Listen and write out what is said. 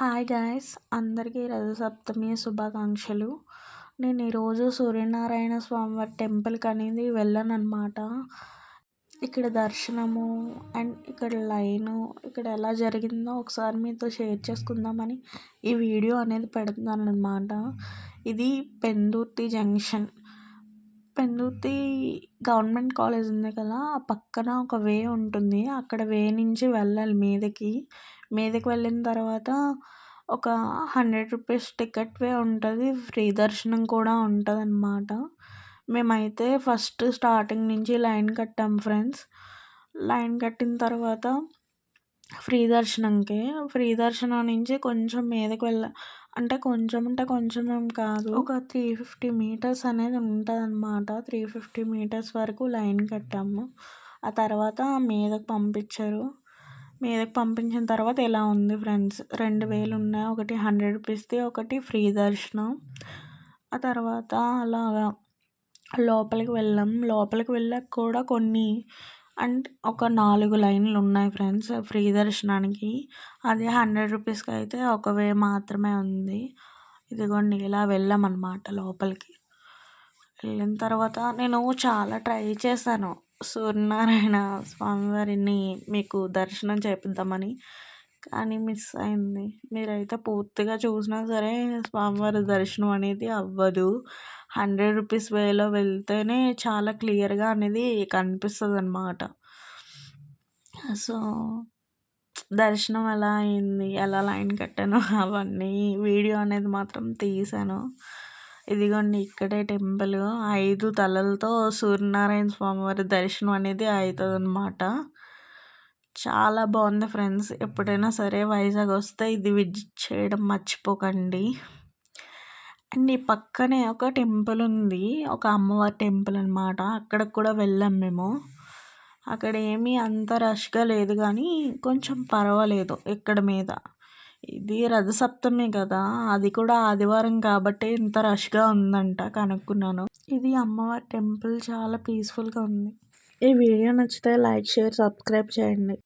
Hi guys, అందరికీ రథసప్తమి శుభాకాంక్షలు. నేను ఈరోజు సూర్యనారాయణ స్వామివారి టెంపుల్కి అనేది వెళ్ళాను అనమాట. ఇక్కడ దర్శనము అండ్ ఇక్కడ లైను ఇక్కడ ఎలా జరిగిందో ఒకసారి మీతో షేర్ చేసుకుందామని ఈ వీడియో అనేది పెడుతున్నాను అనమాట. ఇది Pendurthi junction. Pendurthi government college ఉంది కదా, ఆ పక్కన ఒక వే ఉంటుంది. అక్కడ వే నుంచి వెళ్ళాలి మీదకి వెళ్ళిన తర్వాత ఒక 100 రూపీస్ టికెట్ వే ఉంటుంది. ఫ్రీ దర్శనం కూడా ఉంటుంది అన్నమాట. మేమైతే ఫస్ట్ స్టార్టింగ్ నుంచి లైన్ కట్టాం ఫ్రెండ్స్. లైన్ కట్టిన తర్వాత ఫ్రీ దర్శనం నుంచి కొంచెం మీదకి అంటే కొంచెం ఏం కాదు, ఒక 350 మీటర్స్ అనేది ఉంటుంది అన్నమాట. 350 మీటర్స్ వరకు లైన్ కట్టాము. ఆ తర్వాత మీదకి పంపించిన తర్వాత ఇలా ఉంది ఫ్రెండ్స్. 2000 ఉన్నాయి, ఒకటి 100 రూపీస్ది, ఒకటి ఫ్రీ దర్శనం. ఆ తర్వాత అలాగా లోపలికి వెళ్ళాక కూడా కొన్ని అంటే ఒక 4 లైన్లు ఉన్నాయి ఫ్రెండ్స్ ఫ్రీ దర్శనానికి. అదే 100 రూపీస్కి అయితే ఒక వే మాత్రమే ఉంది. ఇదిగోండి ఇలా వెళ్ళామన్నమాట లోపలికి. వెళ్ళిన తర్వాత నేను చాలా ట్రై చేశాను సూర్యనారాయణ స్వామివారిని మీకు దర్శనం చేపిద్దామని, కానీ మిస్ అయింది. మీరైతే పూర్తిగా చూసినా సరే స్వామివారి దర్శనం అనేది అవ్వదు. 100 రూపీస్ వేలో వెళ్తేనే చాలా క్లియర్గా అనేది కనిపిస్తుంది అన్నమాట. సో దర్శనం ఎలా అయింది, ఎలా లైన్ కట్టాను అవన్నీ వీడియో అనేది మాత్రం తీసాను. ఇదిగోండి ఇక్కడే టెంపుల్. 5 తలలతో సూర్యనారాయణ స్వామివారి దర్శనం అనేది అవుతుంది అన్నమాట. చాలా బాగుంది ఫ్రెండ్స్. ఎప్పుడైనా సరే వైజాగ్ వస్తే ఇది విజిట్ చేయడం మర్చిపోకండి. అండ్ ఈ పక్కనే ఒక టెంపుల్ ఉంది, ఒక అమ్మవారి టెంపుల్ అన్నమాట. అక్కడికి కూడా వెళ్ళాం మేము. అక్కడ ఏమీ అంత రష్గా లేదు, కానీ కొంచెం పర్వాలేదు ఇక్కడ మీద. ఇది రథసప్తమి కదా, అది కూడా ఆదివారం కాబట్టి ఇంత రష్గా ఉందంట కనుక్కున్నాను. ఇది అమ్మవారి టెంపుల్ చాలా పీస్ఫుల్గా ఉంది. ఈ వీడియో నచ్చితే లైక్, షేర్, సబ్స్క్రైబ్ చేయండి.